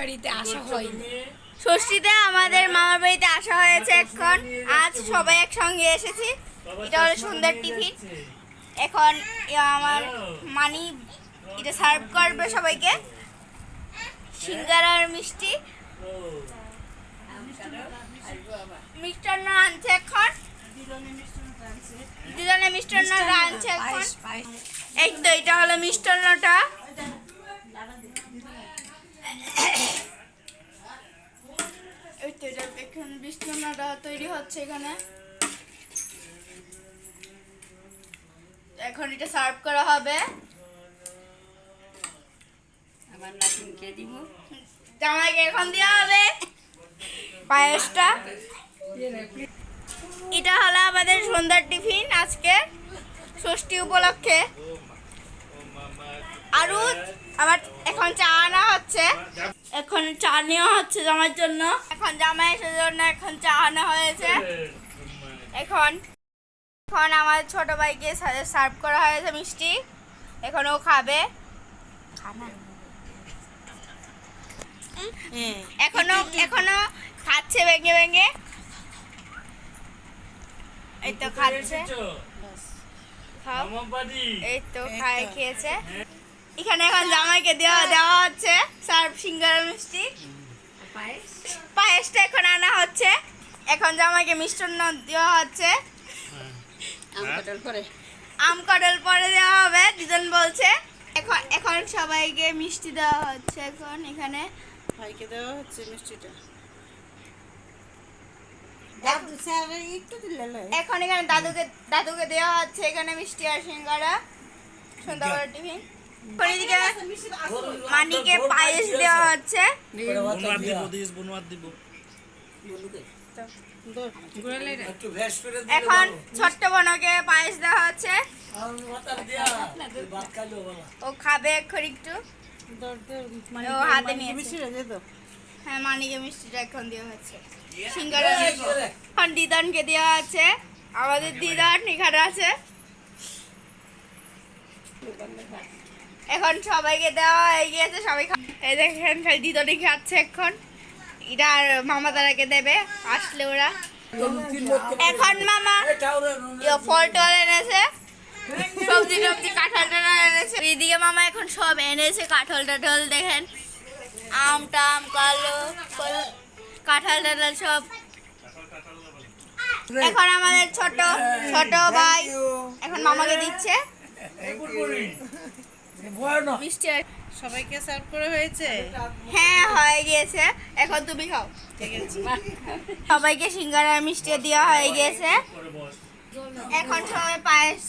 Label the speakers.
Speaker 1: বাড়িতে আসা হয়
Speaker 2: ষষ্ঠীতে আমাদের মামার বাড়িতে আসা হয়েছে। এখন আজ সবাই একসঙ্গে এসেছি। এটা হলো সুন্দর টিফিন। এখন আমার মানি এটা সার্ভ করবে সবাইকে। সিঙ্গারা আর মিষ্টি মিষ্টান্ন আনছে এখন। দুজনে মিষ্টান্ন আনছে এখন। এই তো এটা হলো মিষ্টান্নটা। এখন মিষ্টান্নটা তৈরি হচ্ছে এখানে। এখন এটা সার্ভ করা হবে।
Speaker 1: আমার নাতিনকে দিব,
Speaker 2: জামাইকে এখন দেওয়া হবে পায়েসটা। এটা হলো আমাদের সন্ধ্যার টিফিন আজকে ষষ্ঠী উপলক্ষে। আরও আবার এখন চা আনা হচ্ছে। এখন চা নেওয়া হচ্ছে জামাইয়ের জন্য। এখন জামাই এসে জন্য এখন চা আনা হয়েছে। এখন এখন আমার ছোট ভাইকে সার্ভ করা হয়েছে মিষ্টি। এখন ও খাবে। এখনো খাচ্ছে ভেঙে ভেঙে। এই তো খাচ্ছে। এই তো খেয়েছে। এখানে এখন জামাইকে দেওয়া হচ্ছে সার্ভ সিঙ্গারা মিষ্টি। পায়েসটা এখন আনা হচ্ছে। এখন জামাইকে মিষ্টান্ন দেওয়া হচ্ছে। আম কাঁঠাল পরে দেওয়া হবে দুজন বলছে। এখন সবাইকে মিষ্টি দেওয়া হচ্ছে। এখন এখানে
Speaker 1: ভাইকে দেওয়া হচ্ছে মিষ্টিটা।
Speaker 2: এখন এখানে দাদুকে দেওয়া হচ্ছে এখানে মিষ্টি আর সিঙ্গারা সন্ধ্যাবেলা টিফিন। এদিকে মানিকে পায়েস দেওয়া হচ্ছে। এখন ছোট্ট বোনকে পায়েস দেওয়া হচ্ছে। ও খাবে এখন একটু। ও হাতে নিয়েছে। হ্যাঁ, মানিকে মিষ্টিটা এখন দেওয়া হচ্ছে। সিঙ্গারা এখন দিদানকে দেওয়া আছে। আমাদের দিদান এখানে আছে। এখন সবাইকে দেওয়া হয়ে গিয়েছে। সবাই এই দেখেন খালি দিদানি খাচ্ছে এখন। এটা আর মামা তারাকে দেবে আসলে ওরা। এখন মামা ফল টল এনেছে, সবজি টবজি কাঁঠাল টাঠাল এনেছে। এদিকে মামা এখন সব এনেছে কাঁঠাল টাঠাল দেখেন, আম টাম কাঁঠাল টাঠাল সব। এখন আমাদের ছোট ভাই এখন মামাকে দিচ্ছে মিষ্টি।
Speaker 1: সবাইকে সার্ভ করা হয়েছে।
Speaker 2: হ্যাঁ, হয়ে গিয়েছে। এখন তুমি খাও। সবাইকে সিঙ্গারা মিষ্টি দেওয়া হয়ে গিয়েছে। এখন সবাই পায়েস